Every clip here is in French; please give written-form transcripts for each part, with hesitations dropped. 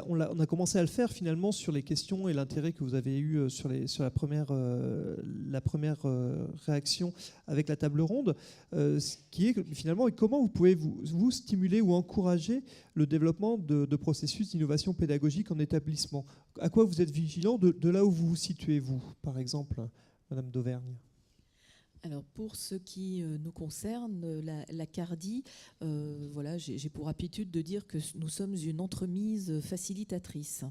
on a commencé à le faire finalement sur les questions et l'intérêt que vous avez eu sur la première réaction avec la table ronde, ce qui est finalement comment vous pouvez vous stimuler ou encourager le développement de processus d'innovation pédagogique en établissement. À quoi vous êtes vigilant de là où vous vous situez, vous, par exemple, Madame d'Auvergne? Alors pour ce qui nous concerne, la CARDI, voilà, j'ai pour habitude de dire que nous sommes une entremise facilitatrice.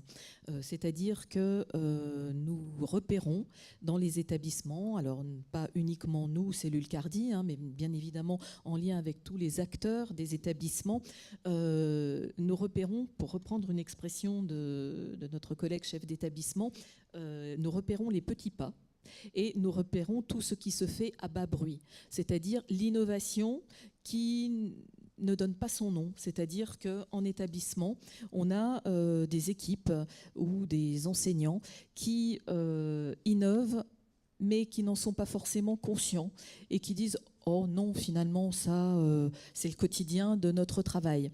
C'est-à-dire que nous repérons dans les établissements, alors pas uniquement nous, cellule CARDI, mais bien évidemment en lien avec tous les acteurs des établissements, nous repérons, pour reprendre une expression de notre collègue chef d'établissement, nous repérons les petits pas. Et nous repérons tout ce qui se fait à bas bruit, c'est-à-dire l'innovation qui ne donne pas son nom, c'est-à-dire qu'en établissement, on a des équipes ou des enseignants qui innovent, mais qui n'en sont pas forcément conscients et qui disent « Oh non, finalement, ça, c'est le quotidien de notre travail ».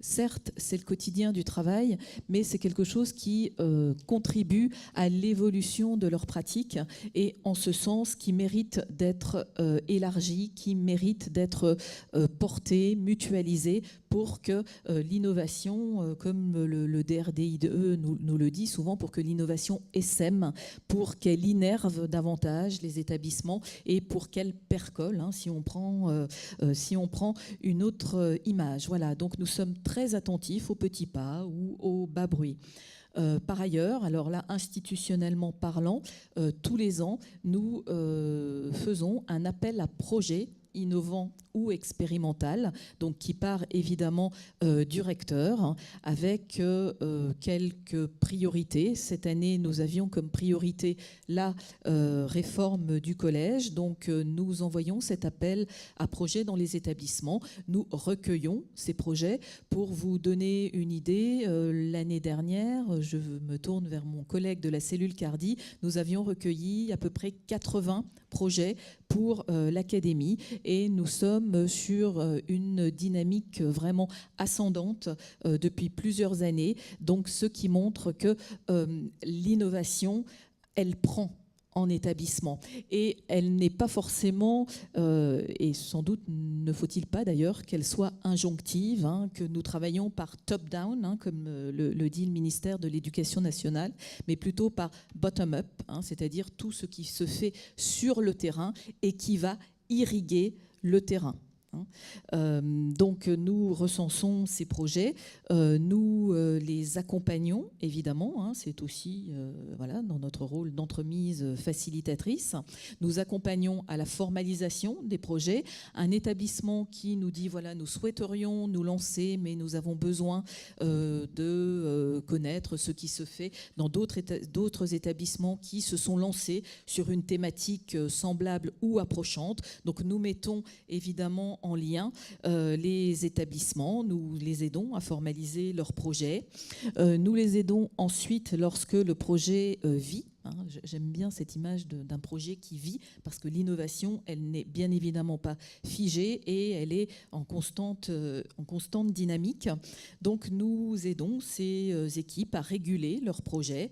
Certes, c'est le quotidien du travail, mais c'est quelque chose qui contribue à l'évolution de leur pratique et en ce sens qui mérite d'être élargi, qui mérite d'être porté, mutualisé pour que l'innovation, comme le DRDIDE nous le dit souvent, pour que l'innovation essaime, pour qu'elle innerve davantage les établissements et pour qu'elle percole, si on prend une autre image. Voilà, donc nous sommes très attentifs aux petits pas ou au bas bruit. Par ailleurs, alors là, institutionnellement parlant, tous les ans, nous faisons un appel à projet innovant ou expérimental, donc qui part évidemment du recteur avec quelques priorités. Cette année, nous avions comme priorité la réforme du collège, donc nous envoyons cet appel à projet dans les établissements. Nous recueillons ces projets. Pour vous donner une idée, l'année dernière, je me tourne vers mon collègue de la cellule CARDI, nous avions recueilli à peu près 80 projets pour l'académie et nous sommes sur une dynamique vraiment ascendante depuis plusieurs années, donc ce qui montre que l'innovation, elle prend en établissement et elle n'est pas forcément, et sans doute ne faut-il pas d'ailleurs qu'elle soit injonctive, que nous travaillons par top-down, comme le dit le ministère de l'Éducation nationale, mais plutôt par bottom-up, c'est-à-dire tout ce qui se fait sur le terrain et qui va irriguer le terrain. Donc nous recensons ces projets, nous les accompagnons évidemment, c'est aussi voilà, dans notre rôle d'entremise facilitatrice. Nous accompagnons à la formalisation des projets. Un établissement qui nous dit voilà, nous souhaiterions nous lancer, mais nous avons besoin de connaître ce qui se fait dans d'autres établissements qui se sont lancés sur une thématique semblable ou approchante. Donc nous mettons évidemment en lien les établissements, nous les aidons à formaliser leurs projets. Nous les aidons ensuite lorsque le projet vit. J'aime bien cette image d'un projet qui vit parce que l'innovation, elle n'est bien évidemment pas figée et elle est en constante dynamique. Donc nous aidons ces équipes à réguler leurs projets.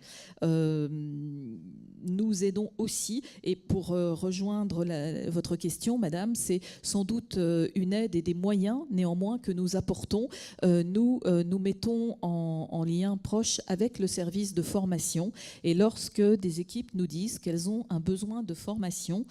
Nous aidons aussi, et pour rejoindre votre question, madame, c'est sans doute une aide et des moyens néanmoins que nous apportons. Nous mettons en lien proche avec le service de formation et lorsque des équipes nous disent qu'elles ont un besoin de formation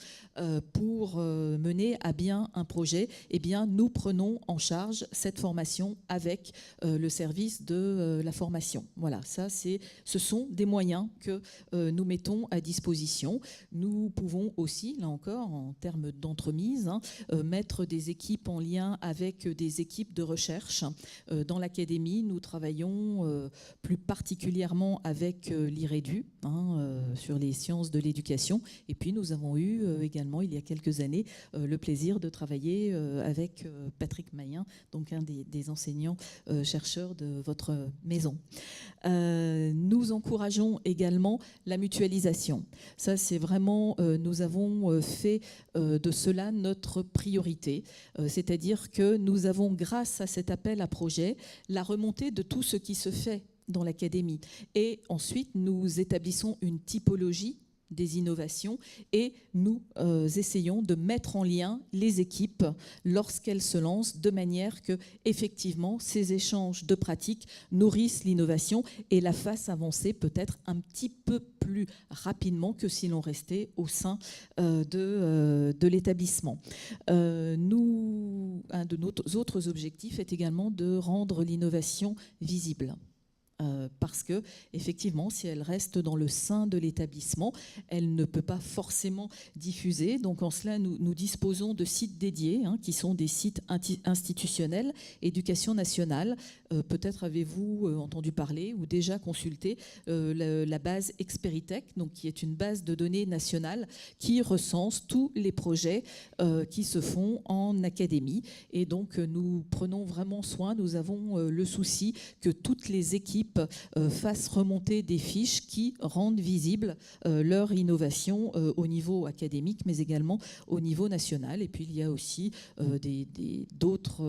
pour mener à bien un projet, eh bien, nous prenons en charge cette formation avec le service de la formation. Voilà, ce sont des moyens que nous mettons à disposition. Nous pouvons aussi, là encore, en termes d'entremise, mettre des équipes en lien avec des équipes de recherche. Dans l'académie, nous travaillons plus particulièrement avec l'IREDU, sur les sciences de l'éducation. Et puis, nous avons eu également, il y a quelques années, le plaisir de travailler avec Patrick Mayen, donc un des enseignants-chercheurs de votre maison. Nous encourageons également la mutualisation. Ça, c'est vraiment, nous avons fait de cela notre priorité. C'est-à-dire que nous avons, grâce à cet appel à projet, la remontée de tout ce qui se fait dans l'académie. Et ensuite, nous établissons une typologie des innovations et nous essayons de mettre en lien les équipes lorsqu'elles se lancent de manière que, effectivement, ces échanges de pratiques nourrissent l'innovation et la fassent avancer peut-être un petit peu plus rapidement que si l'on restait au sein de l'établissement. Un de nos autres objectifs est également de rendre l'innovation visible. Parce que, effectivement, si elle reste dans le sein de l'établissement, elle ne peut pas forcément diffuser. Donc, en cela, nous disposons de sites dédiés, qui sont des sites institutionnels, éducation nationale. Peut-être avez-vous entendu parler ou déjà consulté la base Experitech, donc, qui est une base de données nationale qui recense tous les projets qui se font en académie. Et donc, nous prenons vraiment soin, nous avons le souci que toutes les équipes fassent remonter des fiches qui rendent visible leur innovation au niveau académique, mais également au niveau national. Et puis, il y a aussi d'autres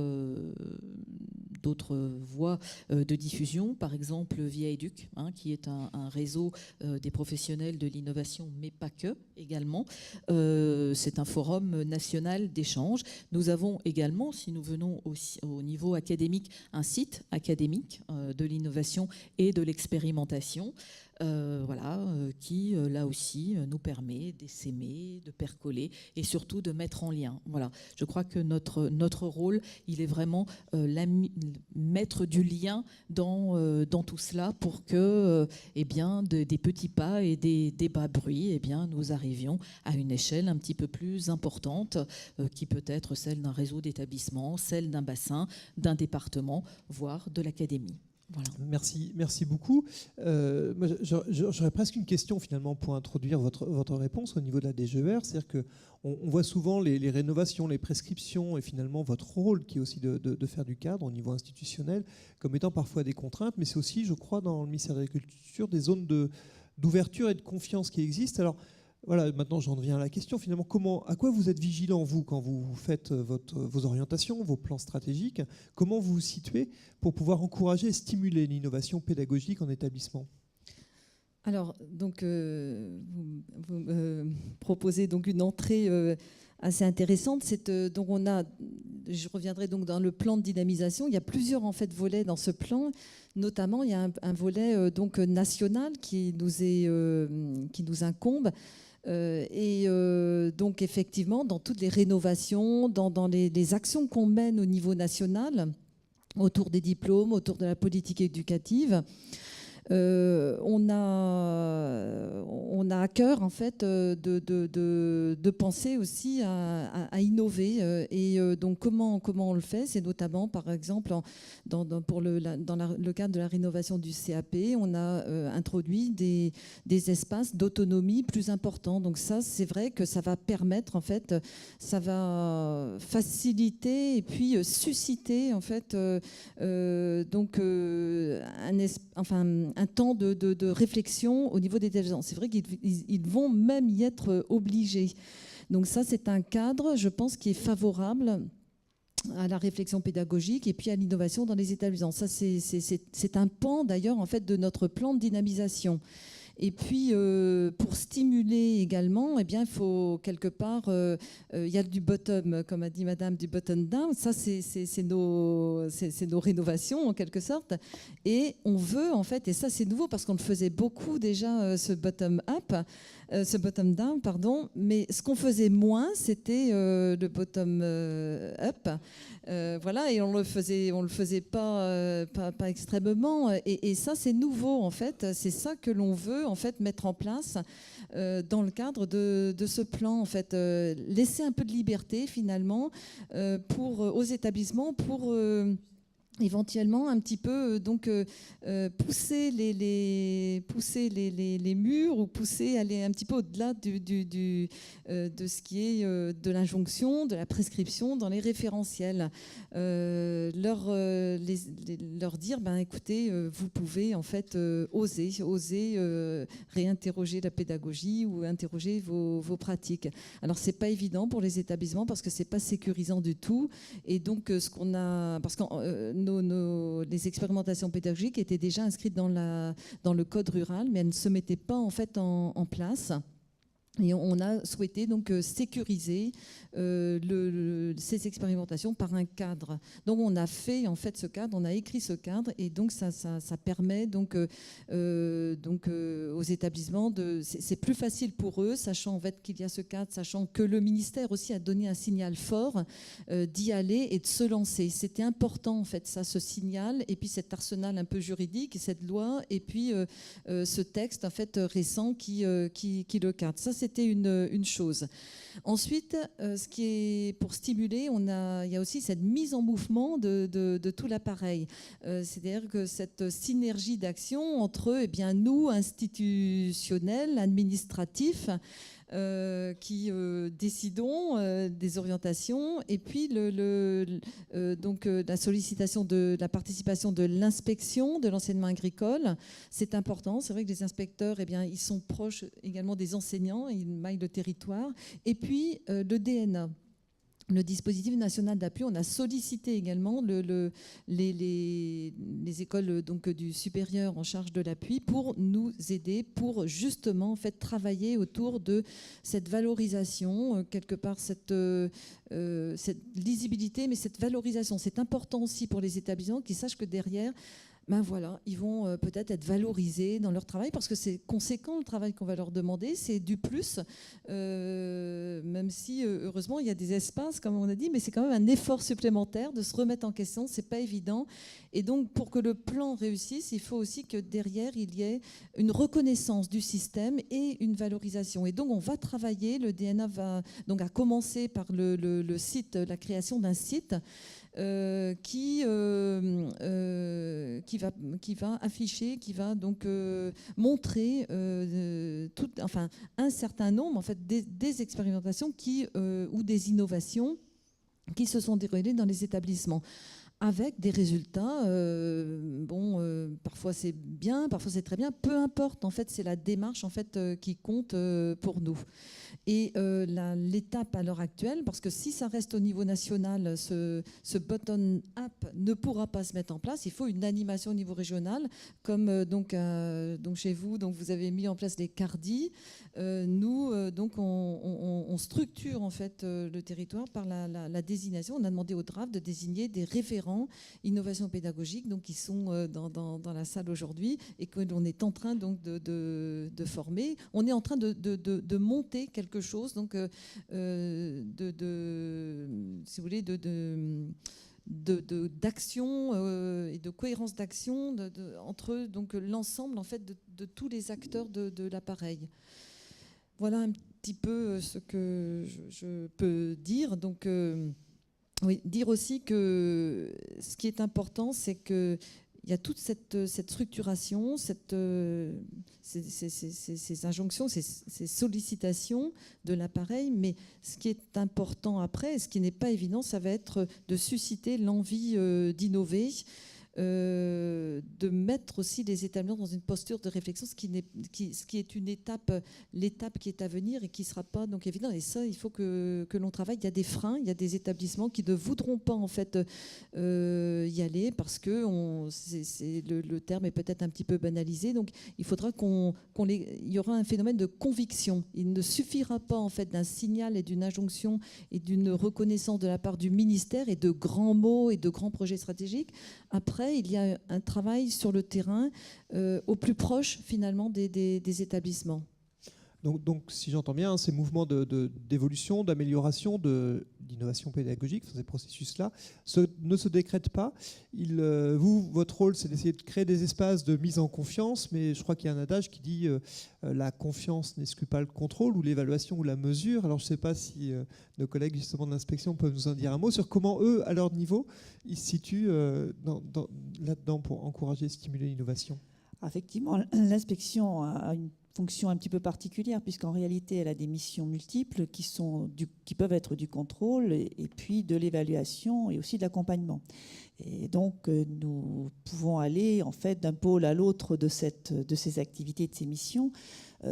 voies de diffusion, par exemple via Educ, qui est un réseau des professionnels de l'innovation, mais pas que, également. C'est un forum national d'échange. Nous avons également, si nous venons au niveau académique, un site académique de l'innovation et de l'expérimentation, qui, là aussi, nous permet d'essaimer, de percoler et surtout de mettre en lien. Voilà. Je crois que notre rôle, il est vraiment mettre du lien dans tout cela pour que, des petits pas et des bas bruits, nous arrivions à une échelle un petit peu plus importante, qui peut être celle d'un réseau d'établissements, celle d'un bassin, d'un département, voire de l'académie. Voilà. Merci beaucoup. J'aurais presque une question finalement pour introduire votre réponse au niveau de la DGER. C'est-à-dire qu'on voit souvent les rénovations, les prescriptions et finalement votre rôle qui est aussi de faire du cadre au niveau institutionnel comme étant parfois des contraintes, mais c'est aussi, je crois, dans le ministère de l'Agriculture, des zones d'ouverture et de confiance qui existent. Alors, voilà, maintenant j'en reviens à la question. Finalement, à quoi vous êtes vigilant, vous, quand vous faites vos orientations, vos plans stratégiques? Comment vous vous situez pour pouvoir encourager et stimuler l'innovation pédagogique en établissement? Alors, donc, vous proposez donc une entrée assez intéressante. Donc, je reviendrai donc dans le plan de dynamisation. Il y a plusieurs en fait volets dans ce plan. Notamment, il y a un volet donc national qui nous incombe. Donc effectivement, dans toutes les rénovations, dans les actions qu'on mène au niveau national, autour des diplômes, autour de la politique éducative, on a à cœur en fait de penser aussi à innover. Donc comment on le fait? C'est notamment par exemple dans le cadre de la rénovation du CAP, on a introduit des espaces d'autonomie plus importants. Donc ça, c'est vrai que ça va permettre en fait, ça va faciliter et puis susciter en fait un temps de réflexion au niveau des établissements. C'est vrai qu'ils vont même y être obligés. Donc ça, c'est un cadre, je pense, qui est favorable à la réflexion pédagogique et puis à l'innovation dans les établissements. Ça, c'est un pan, d'ailleurs, en fait, de notre plan de dynamisation. Et puis, pour stimuler également, il faut quelque part, il y a du bottom, comme a dit Madame, du bottom down. Ça, c'est nos rénovations, en quelque sorte. Et on veut, en fait, et ça, c'est nouveau, parce qu'on le faisait beaucoup déjà, ce bottom down, pardon. Mais ce qu'on faisait moins, c'était le bottom up. Voilà, et on le faisait pas extrêmement. Et ça, c'est nouveau, en fait. C'est ça que l'on veut, en fait, mettre en place dans le cadre de ce plan, en fait. Laisser un peu de liberté, finalement, aux établissements pour éventuellement un petit peu pousser les murs ou aller un petit peu au-delà de ce qui est de l'injonction, de la prescription dans les référentiels. Leur dire, écoutez, vous pouvez en fait oser réinterroger la pédagogie ou interroger vos pratiques. Alors c'est pas évident pour les établissements parce que c'est pas sécurisant du tout. Et donc parce que les expérimentations pédagogiques étaient déjà inscrites dans le code rural, mais elles ne se mettaient pas en fait en place. Et on a souhaité donc sécuriser ces expérimentations par un cadre. Donc on a fait en fait ce cadre, on a écrit ce cadre, et donc ça permet donc aux établissements c'est plus facile pour eux, sachant en fait qu'il y a ce cadre, sachant que le ministère aussi a donné un signal fort d'y aller et de se lancer. C'était important en fait ça, ce signal, et puis cet arsenal un peu juridique, cette loi, et puis ce texte en fait récent qui le cadre. Ça, c'était une chose. Ensuite, ce qui est pour stimuler, il y a aussi cette mise en mouvement de tout l'appareil. C'est-à-dire que cette synergie d'action entre nous, institutionnels, administratifs, qui décidons des orientations, et puis la sollicitation de la participation de l'inspection de l'enseignement agricole. C'est important. C'est vrai que les inspecteurs, ils sont proches également des enseignants, ils maillent le territoire. Et puis le DNA. Le dispositif national d'appui, on a sollicité également les écoles donc, du supérieur en charge de l'appui pour nous aider, pour justement en fait, travailler autour de cette valorisation, quelque part cette lisibilité, mais cette valorisation. C'est important aussi pour les établissements qui sachent que derrière, ils vont peut-être être valorisés dans leur travail, parce que c'est conséquent le travail qu'on va leur demander, c'est du plus, même si heureusement il y a des espaces, comme on a dit, mais c'est quand même un effort supplémentaire de se remettre en question, c'est pas évident. Et donc pour que le plan réussisse, il faut aussi que derrière il y ait une reconnaissance du système et une valorisation. Et donc on va travailler, le DNA va donc à commencer par le site, la création d'un site qui va afficher, qui va donc montrer un certain nombre en fait, des expérimentations ou des innovations qui se sont déroulées dans les établissements, avec des résultats, parfois c'est bien, parfois c'est très bien, peu importe, en fait c'est la démarche en fait, qui compte pour nous. Et l'étape à l'heure actuelle, parce que si ça reste au niveau national, ce bottom-up ne pourra pas se mettre en place, il faut une animation au niveau régional, comme donc chez vous, donc vous avez mis en place les CARDI. Nous, on structure en fait le territoire par la désignation. On a demandé au DRAF de désigner des référents innovation pédagogique, donc qui sont dans la salle aujourd'hui, et que l'on est en train donc de former. On est en train de monter quelque chose, donc si vous voulez, d'action et de cohérence d'action entre donc l'ensemble en fait de tous les acteurs de l'appareil. Voilà un petit peu ce que je peux dire. Donc oui, dire aussi que ce qui est important, c'est que il y a toute cette structuration, ces injonctions, ces sollicitations de l'appareil, mais ce qui est important après, ce qui n'est pas évident, ça va être de susciter l'envie d'innover, de mettre aussi les établissements dans une posture de réflexion, ce qui est l'étape qui est à venir et qui ne sera pas donc évident. Et ça, il faut que l'on travaille. Il y a des freins, il y a des établissements qui ne voudront pas en fait y aller, parce que le terme est peut-être un petit peu banalisé. Donc il faudra il y aura un phénomène de conviction. Il ne suffira pas en fait d'un signal et d'une injonction et d'une reconnaissance de la part du ministère et de grands mots et de grands projets stratégiques. Après, il y a un travail sur le terrain au plus proche finalement des établissements. Donc, si j'entends bien, ces mouvements d'évolution, d'amélioration, d'innovation pédagogique, ces processus-là, ne se décrètent pas. Votre rôle, c'est d'essayer de créer des espaces de mise en confiance, mais je crois qu'il y a un adage qui dit la confiance n'exclut pas le contrôle ou l'évaluation ou la mesure. Alors, je ne sais pas si nos collègues justement de l'inspection peuvent nous en dire un mot sur comment eux, à leur niveau, ils se situent là-dedans pour encourager et stimuler l'innovation. Effectivement, l'inspection a une fonction un petit peu particulière, puisqu'en réalité, elle a des missions multiples qui peuvent être du contrôle et puis de l'évaluation et aussi de l'accompagnement. Et donc, nous pouvons aller en fait d'un pôle à l'autre de ces activités, de ces missions.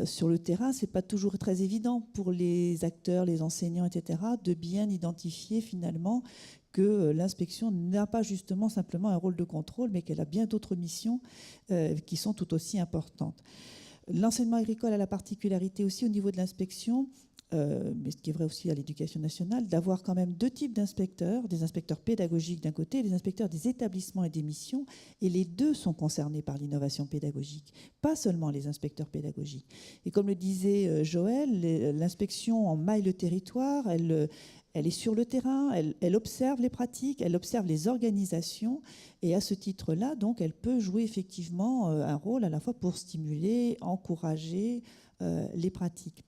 Sur le terrain, c'est pas toujours très évident pour les acteurs, les enseignants, etc., de bien identifier finalement que l'inspection n'a pas justement simplement un rôle de contrôle, mais qu'elle a bien d'autres missions qui sont tout aussi importantes. L'enseignement agricole a la particularité aussi au niveau de l'inspection, mais ce qui est vrai aussi à l'éducation nationale, d'avoir quand même deux types d'inspecteurs, des inspecteurs pédagogiques d'un côté et des inspecteurs des établissements et des missions, et les deux sont concernés par l'innovation pédagogique, pas seulement les inspecteurs pédagogiques. Et comme le disait Joël, l'inspection en maille le territoire, elle est sur le terrain, elle observe les pratiques, elle observe les organisations, et à ce titre-là, donc, elle peut jouer effectivement un rôle à la fois pour stimuler, encourager les pratiques.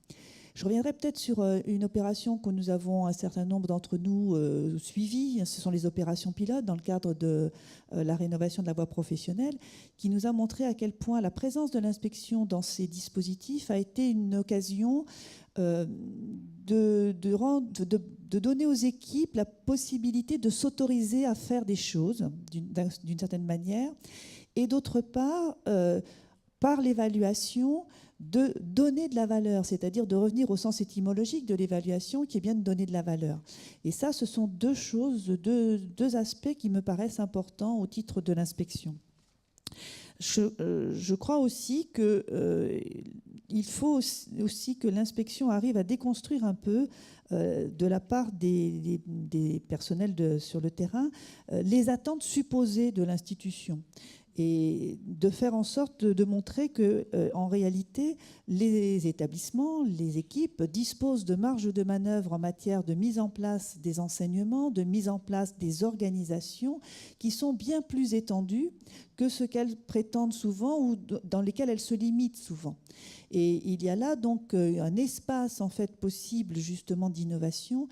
Je reviendrai peut-être sur une opération que nous avons, un certain nombre d'entre nous, suivies. Ce sont les opérations pilotes dans le cadre de la rénovation de la voie professionnelle, qui nous a montré à quel point la présence de l'inspection dans ces dispositifs a été une occasion de donner aux équipes la possibilité de s'autoriser à faire des choses d'une certaine manière, et d'autre part, par l'évaluation, de donner de la valeur, c'est-à-dire de revenir au sens étymologique de l'évaluation, qui est bien de donner de la valeur. Et ça, ce sont deux choses, deux aspects qui me paraissent importants au titre de l'inspection. Je crois aussi qu'il faut aussi que l'inspection arrive à déconstruire un peu, de la part des personnels sur le terrain, les attentes supposées de l'institution, et de faire en sorte de montrer que, en réalité, les établissements, les équipes disposent de marge de manœuvre en matière de mise en place des enseignements, de mise en place des organisations qui sont bien plus étendues que ce qu'elles prétendent souvent ou dans lesquelles elles se limitent souvent. Et il y a là donc un espace en fait possible justement d'innovation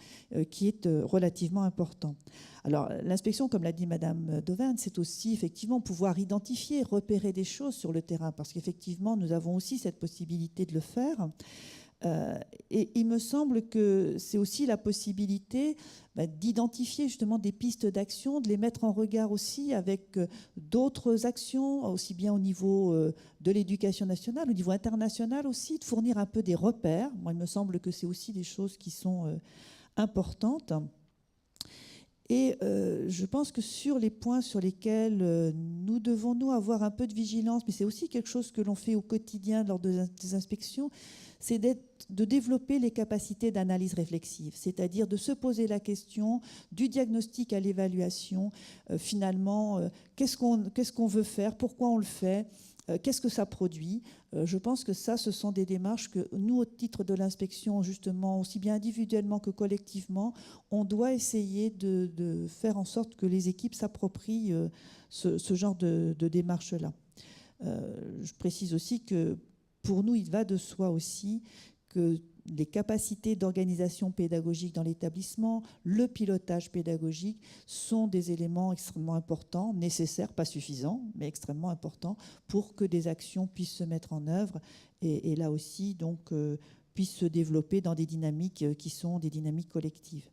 qui est relativement important. Alors l'inspection, comme l'a dit Madame Dauvergne, c'est aussi effectivement pouvoir identifier, repérer des choses sur le terrain, parce qu'effectivement nous avons aussi cette possibilité de le faire. Et il me semble que c'est aussi la possibilité d'identifier justement des pistes d'action, de les mettre en regard aussi avec d'autres actions, aussi bien au niveau de l'éducation nationale, au niveau international aussi, de fournir un peu des repères. Moi, il me semble que c'est aussi des choses qui sont importantes. Et je pense que sur les points sur lesquels nous devons avoir un peu de vigilance, mais c'est aussi quelque chose que l'on fait au quotidien lors des inspections, c'est de développer les capacités d'analyse réflexive, c'est-à-dire de se poser la question du diagnostic à l'évaluation. Finalement, qu'est-ce qu'on veut faire, pourquoi on le fait, qu'est-ce que ça produit. Je pense que ça, ce sont des démarches que nous, au titre de l'inspection, justement, aussi bien individuellement que collectivement, on doit essayer de faire en sorte que les équipes s'approprient ce genre de démarche-là. Je précise aussi que pour nous, il va de soi aussi que les capacités d'organisation pédagogique dans l'établissement, le pilotage pédagogique sont des éléments extrêmement importants, nécessaires, pas suffisants, mais extrêmement importants pour que des actions puissent se mettre en œuvre et là aussi donc puissent se développer dans des dynamiques qui sont des dynamiques collectives.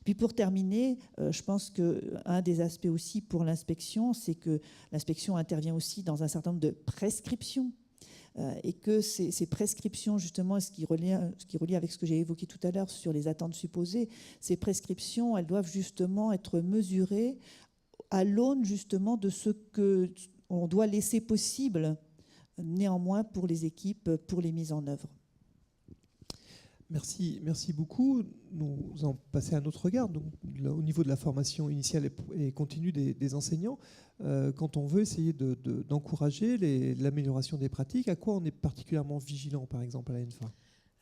Puis pour terminer, je pense qu'un des aspects aussi pour l'inspection, c'est que l'inspection intervient aussi dans un certain nombre de prescriptions. Et que ces prescriptions, justement, ce qui relie avec ce que j'ai évoqué tout à l'heure sur les attentes supposées, ces prescriptions, elles doivent justement être mesurées à l'aune justement de ce qu'on doit laisser possible, néanmoins, pour les équipes, pour les mises en œuvre. Merci beaucoup. Nous allons passer à notre regard. Donc, au niveau de la formation initiale et continue des enseignants, quand on veut essayer d'encourager l'amélioration des pratiques, à quoi on est particulièrement vigilant, par exemple, à l'ENFA ?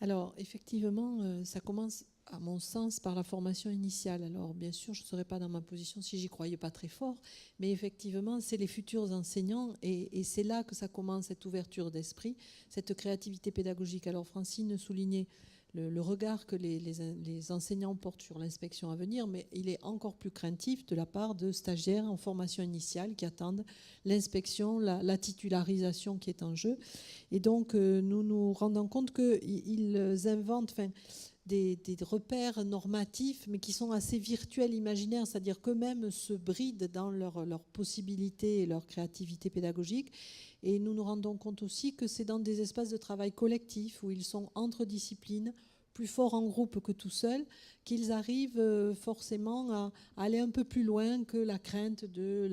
Alors, effectivement, ça commence, à mon sens, par la formation initiale. Alors, bien sûr, je ne serais pas dans ma position si j'y croyais pas très fort, mais effectivement, c'est les futurs enseignants et c'est là que ça commence, cette ouverture d'esprit, cette créativité pédagogique. Alors, Francine soulignait le regard que les enseignants portent sur l'inspection à venir, mais il est encore plus craintif de la part de stagiaires en formation initiale qui attendent l'inspection, la titularisation qui est en jeu. Et donc, nous nous rendons compte qu'ils inventent des repères normatifs, mais qui sont assez virtuels, imaginaires, c'est-à-dire qu'eux-mêmes se brident dans leurs possibilités et leur créativité pédagogique. Et nous nous rendons compte aussi que c'est dans des espaces de travail collectifs où ils sont entre disciplines, plus forts en groupe que tout seuls, qu'ils arrivent forcément à aller un peu plus loin que la crainte de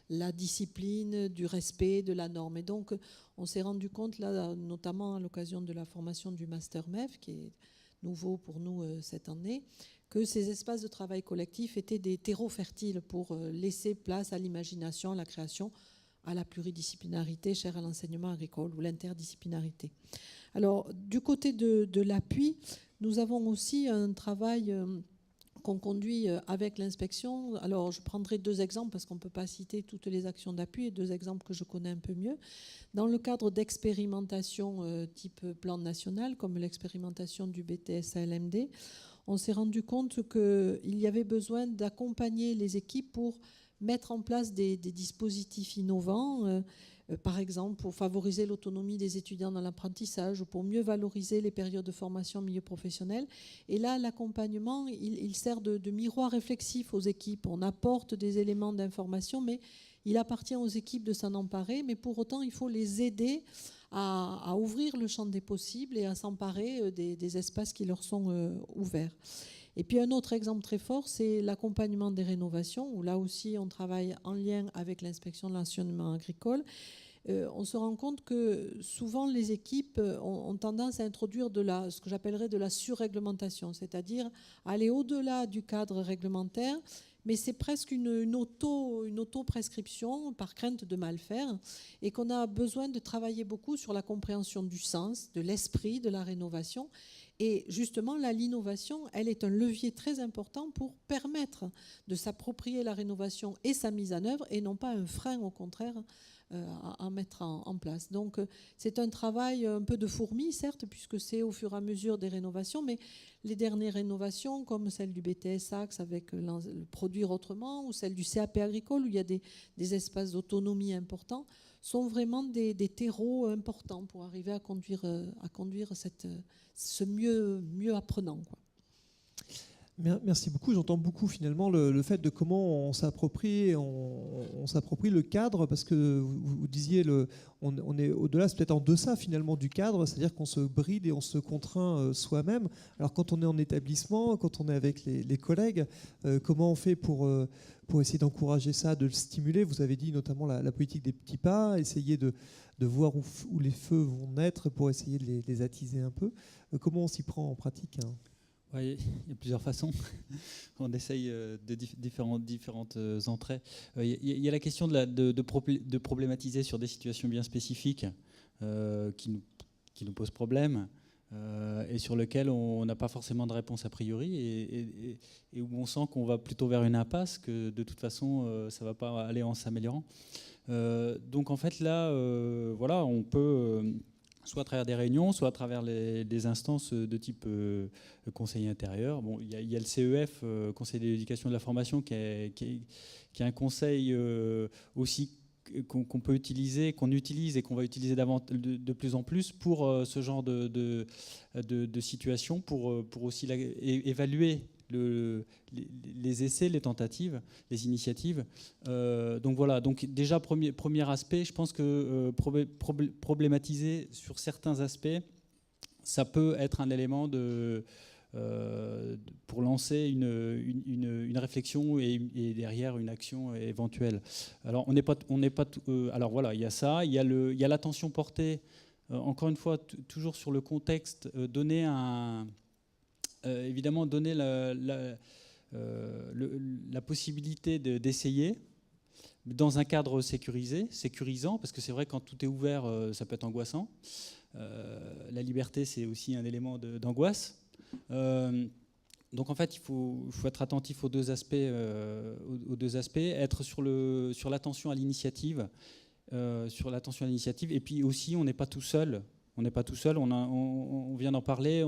la discipline, du respect, de la norme. Et donc, on s'est rendu compte, là, notamment à l'occasion de la formation du Master MEF, qui est nouveau pour nous cette année, que ces espaces de travail collectif étaient des terreaux fertiles pour laisser place à l'imagination, à la création, à la pluridisciplinarité chère à l'enseignement agricole ou l'interdisciplinarité. Alors, du côté de l'appui, nous avons aussi un travail qu'on conduit avec l'inspection. Alors, je prendrai 2 exemples parce qu'on ne peut pas citer toutes les actions d'appui, et 2 exemples que je connais un peu mieux. Dans le cadre d'expérimentation type plan national, comme l'expérimentation du BTS ALMD, on s'est rendu compte qu'il y avait besoin d'accompagner les équipes pour mettre en place des dispositifs innovants, par exemple pour favoriser l'autonomie des étudiants dans l'apprentissage ou pour mieux valoriser les périodes de formation en milieu professionnel. Et là, l'accompagnement, il sert de miroir réflexif aux équipes. On apporte des éléments d'information, mais il appartient aux équipes de s'en emparer. Mais pour autant, il faut les aider à ouvrir le champ des possibles et à s'emparer des espaces qui leur sont ouverts. Et puis un autre exemple très fort, c'est l'accompagnement des rénovations, où là aussi on travaille en lien avec l'inspection de l'enseignement agricole. On se rend compte que souvent les équipes ont tendance à introduire ce que j'appellerais de la surréglementation, c'est-à-dire aller au-delà du cadre réglementaire, mais c'est presque une auto-prescription par crainte de mal faire, et qu'on a besoin de travailler beaucoup sur la compréhension du sens, de l'esprit de la rénovation. Et justement, l'innovation, elle est un levier très important pour permettre de s'approprier la rénovation et sa mise en œuvre, et non pas un frein, au contraire, à mettre en place. Donc, c'est un travail un peu de fourmi, certes, puisque c'est au fur et à mesure des rénovations, mais les dernières rénovations, comme celle du BTS Axe avec le Produire Autrement, ou celle du CAP agricole, où il y a des espaces d'autonomie importants, sont vraiment des terreaux importants pour arriver à conduire ce mieux apprenant, quoi. Merci beaucoup. J'entends beaucoup finalement le fait de comment on s'approprie le cadre, parce que vous disiez on est au-delà, c'est peut-être en deçà finalement du cadre, c'est-à-dire qu'on se bride et on se contraint soi-même. Alors quand on est en établissement, quand on est avec les collègues, comment on fait pour essayer d'encourager ça, de le stimuler? Vous avez dit notamment la politique des petits pas, essayer de voir où les feux vont naître pour essayer de les attiser un peu. Comment on s'y prend en pratique, hein? Oui, il y a plusieurs façons. On essaye de différentes entrées. Il y a la question de problématiser sur des situations bien spécifiques qui nous posent problème et sur lesquelles on n'a pas forcément de réponse a priori et où on sent qu'on va plutôt vers une impasse, que de toute façon ça ne va pas aller en s'améliorant. Donc en fait là, voilà, on peut... soit à travers des réunions, soit à travers des instances de type conseil intérieur. Bon, il y a le CEF, Conseil d'éducation et de la formation, qui est un conseil aussi qu'on peut utiliser, qu'on utilise et qu'on va utiliser de plus en plus pour ce genre de situation, pour aussi évaluer les essais, les tentatives, les initiatives. Donc voilà, donc déjà premier aspect, je pense que problématiser sur certains aspects, ça peut être un élément pour lancer une réflexion et derrière une action éventuelle. Alors on n'est pas alors voilà, il y a ça, il y a l'attention portée encore une fois toujours sur le contexte, évidemment donner la possibilité d'essayer dans un cadre sécurisant, parce que c'est vrai que quand tout est ouvert, ça peut être angoissant. La liberté, c'est aussi un élément d'angoisse. Donc en fait, il faut être attentif aux deux aspects, être sur l'attention à l'initiative, et puis aussi on n'est pas tout seul. On vient d'en parler.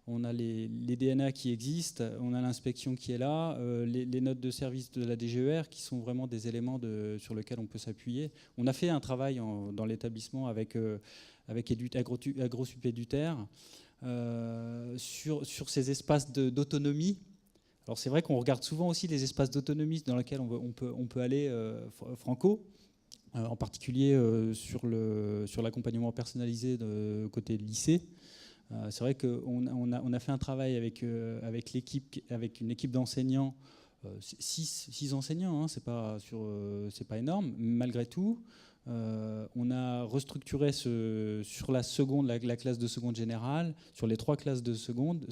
On a les DNA qui existent, on a l'inspection qui est là, les notes de service de la DGER qui sont vraiment des éléments sur lesquels on peut s'appuyer. On a fait un travail dans l'établissement avec AgroSup Éduterre sur ces espaces d'autonomie. Alors c'est vrai qu'on regarde souvent aussi les espaces d'autonomie dans lesquels on peut aller franco, en particulier sur l'accompagnement personnalisé côté lycée. C'est vrai qu'on a fait un travail avec une équipe d'enseignants, 6 enseignants, hein, c'est pas énorme, malgré tout. On a restructuré sur la classe de seconde générale, sur les 3 classes de seconde,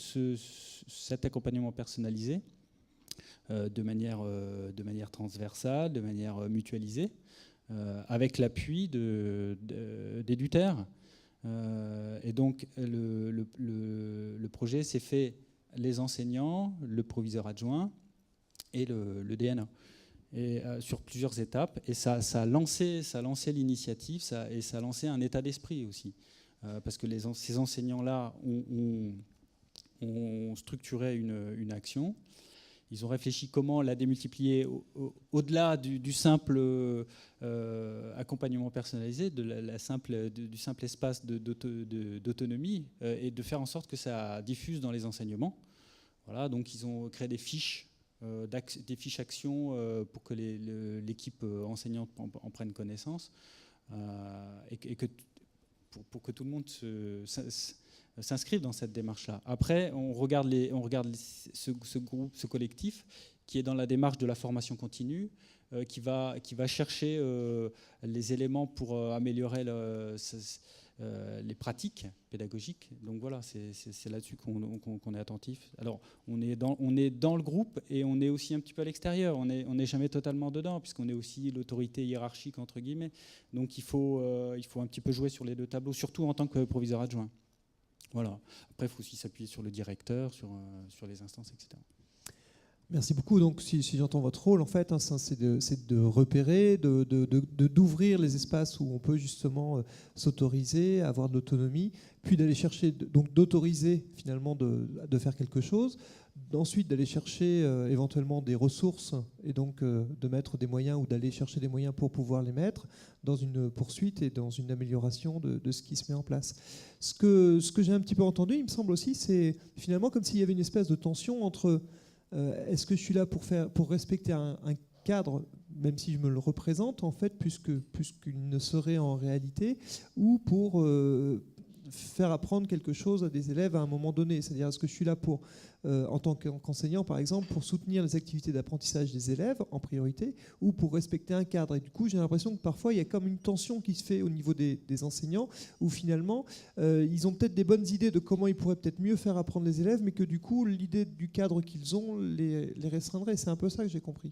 cet accompagnement personnalisé de manière transversale, de manière mutualisée, avec l'appui d'EduTer. Et donc le projet s'est fait les enseignants, le proviseur adjoint et le DNA. Et sur plusieurs étapes, et ça a lancé l'initiative, et ça a lancé un état d'esprit aussi, parce que ces enseignants-là ont structuré une action. Ils ont réfléchi comment la démultiplier au-delà du simple accompagnement personnalisé, du simple espace d'autonomie, et de faire en sorte que ça diffuse dans les enseignements. Voilà, donc ils ont créé des fiches actions pour que l'équipe enseignante en prenne connaissance, et pour que tout le monde s'inscrivent dans cette démarche-là. Après, on regarde ce groupe, ce collectif, qui est dans la démarche de la formation continue, qui va chercher les éléments pour améliorer les pratiques pédagogiques. Donc voilà, c'est là-dessus qu'on est attentif. Alors, on est dans le groupe, et on est aussi un petit peu à l'extérieur. On n'est jamais totalement dedans, puisqu'on est aussi l'autorité hiérarchique, entre guillemets. Donc il faut un petit peu jouer sur les 2 tableaux, surtout en tant que proviseur adjoint. Voilà. Après, il faut aussi s'appuyer sur le directeur, sur les instances, etc. Merci beaucoup. Donc, si j'entends votre rôle, en fait, hein, c'est de repérer, d'ouvrir les espaces où on peut justement s'autoriser, avoir de l'autonomie, puis d'aller chercher, donc d'autoriser finalement de faire quelque chose, ensuite d'aller chercher éventuellement des ressources, et donc de mettre des moyens, ou d'aller chercher des moyens pour pouvoir les mettre dans une poursuite et dans une amélioration de ce qui se met en place. Ce que j'ai un petit peu entendu, il me semble aussi, c'est finalement comme s'il y avait une espèce de tension entre est-ce que je suis là pour respecter un cadre, même si je me le représente en fait, plus qu'il ne serait en réalité, ou pour faire apprendre quelque chose à des élèves à un moment donné. C'est-à-dire, est-ce que je suis là pour, en tant qu'enseignant par exemple, pour soutenir les activités d'apprentissage des élèves en priorité, ou pour respecter un cadre. Et du coup, j'ai l'impression que parfois il y a comme une tension qui se fait au niveau des enseignants, où finalement ils ont peut-être des bonnes idées de comment ils pourraient peut-être mieux faire apprendre les élèves, mais que du coup l'idée du cadre qu'ils ont les restreindrait. C'est un peu ça que j'ai compris.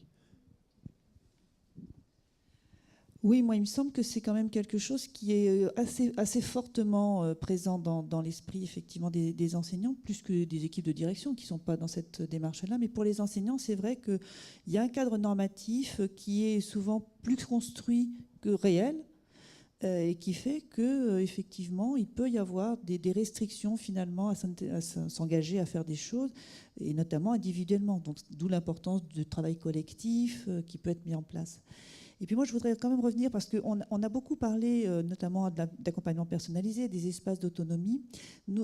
Oui, moi, il me semble que c'est quand même quelque chose qui est assez fortement présent dans l'esprit, effectivement, des enseignants, plus que des équipes de direction qui ne sont pas dans cette démarche-là. Mais pour les enseignants, c'est vrai qu'il y a un cadre normatif qui est souvent plus construit que réel, et qui fait qu'effectivement, il peut y avoir des restrictions, finalement, à s'engager à faire des choses, et notamment individuellement. Donc, d'où l'importance du travail collectif qui peut être mis en place. Et puis moi, je voudrais quand même revenir, parce qu'on a beaucoup parlé notamment d'accompagnement personnalisé, des espaces d'autonomie.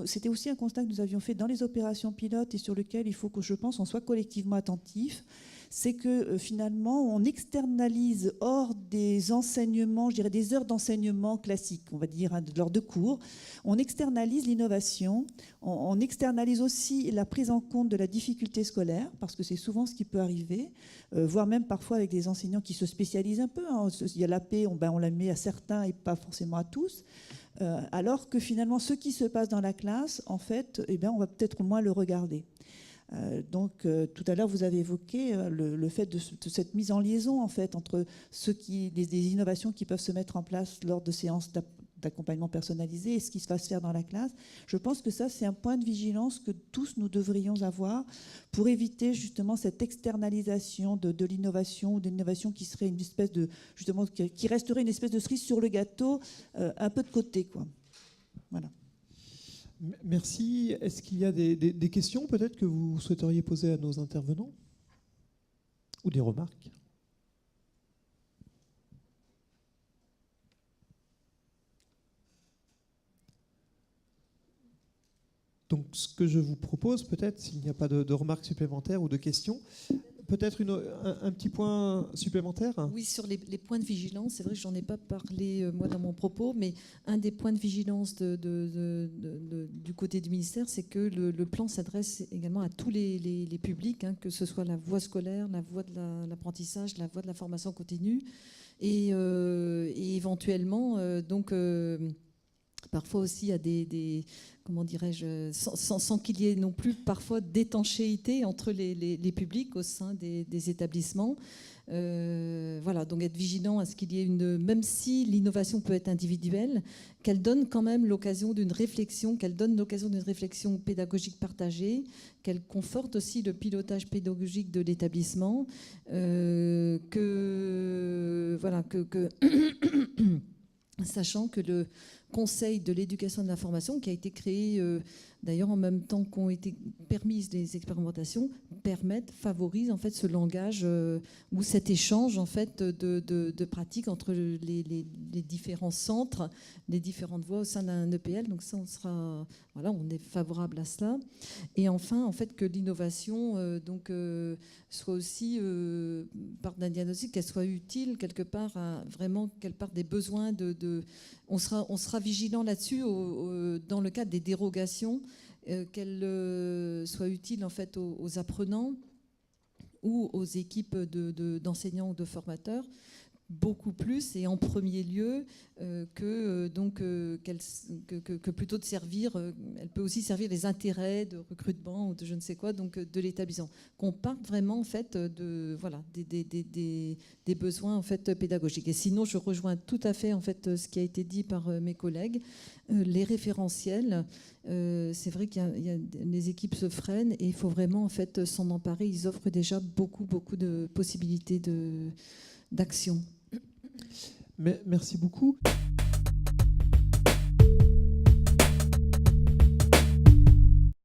C'était aussi un constat que nous avions fait dans les opérations pilotes, et sur lequel il faut que, je pense, on soit collectivement attentif. C'est que finalement, on externalise hors des enseignements, je dirais des heures d'enseignement classiques, on va dire, hein, lors de cours. On externalise l'innovation, on externalise aussi la prise en compte de la difficulté scolaire, parce que c'est souvent ce qui peut arriver, voire même parfois avec des enseignants qui se spécialisent un peu. Hein. Il y a l'AP, on la met à certains et pas forcément à tous. Alors que finalement, ce qui se passe dans la classe, en fait, on va peut-être moins le regarder. Donc, tout à l'heure, vous avez évoqué le fait de cette mise en liaison, en fait, entre des innovations qui peuvent se mettre en place lors de séances d'accompagnement personnalisé et ce qui va se faire dans la classe. Je pense que ça, c'est un point de vigilance que tous nous devrions avoir pour éviter justement cette externalisation de l'innovation, ou d'innovation qui serait une espèce de, justement, qui resterait une espèce de cerise sur le gâteau, un peu de côté, quoi. Voilà. Merci. Est-ce qu'il y a des questions peut-être que vous souhaiteriez poser à nos intervenants, ou des remarques? Donc ce que je vous propose, peut-être, s'il n'y a pas de remarques supplémentaires ou de questions, Peut-être un petit point supplémentaire. Oui, sur les points de vigilance, c'est vrai que j'en ai pas parlé moi dans mon propos, mais un des points de vigilance du côté du ministère, c'est que le plan s'adresse également à tous les publics, hein, que ce soit la voie scolaire, la voie de l'apprentissage, la voie de la formation continue, et éventuellement, parfois aussi à des comment dirais-je, sans qu'il y ait non plus parfois d'étanchéité entre les publics au sein des établissements. Voilà, donc être vigilant à ce qu'il y ait même si l'innovation peut être individuelle, qu'elle donne quand même l'occasion d'une réflexion, pédagogique partagée, qu'elle conforte aussi le pilotage pédagogique de l'établissement, sachant que le Conseil de l'éducation et de la formation, qui a été créé d'ailleurs en même temps qu'ont été permises les expérimentations, favorise en fait ce langage ou cet échange en fait de pratiques entre les différents centres, les différentes voies au sein d'un EPL. Donc ça, on est favorable à cela. Et enfin, en fait, que l'innovation soit aussi part d'un diagnostic, qu'elle soit utile quelque part, vraiment qu'elle parte des besoins on sera vigilant là-dessus dans le cadre des dérogations, qu'elle soit utile en fait aux apprenants ou aux équipes d'enseignants ou de formateurs, beaucoup plus et en premier lieu que plutôt de servir, elle peut aussi servir les intérêts de recrutement ou de je ne sais quoi, donc de l'établissement. Qu'on parte vraiment en fait des besoins en fait pédagogiques. Et sinon, je rejoins tout à fait en fait ce qui a été dit par mes collègues. Les référentiels, c'est vrai les équipes se freinent et il faut vraiment en fait s'en emparer. Ils offrent déjà beaucoup de possibilités d'action. Merci beaucoup.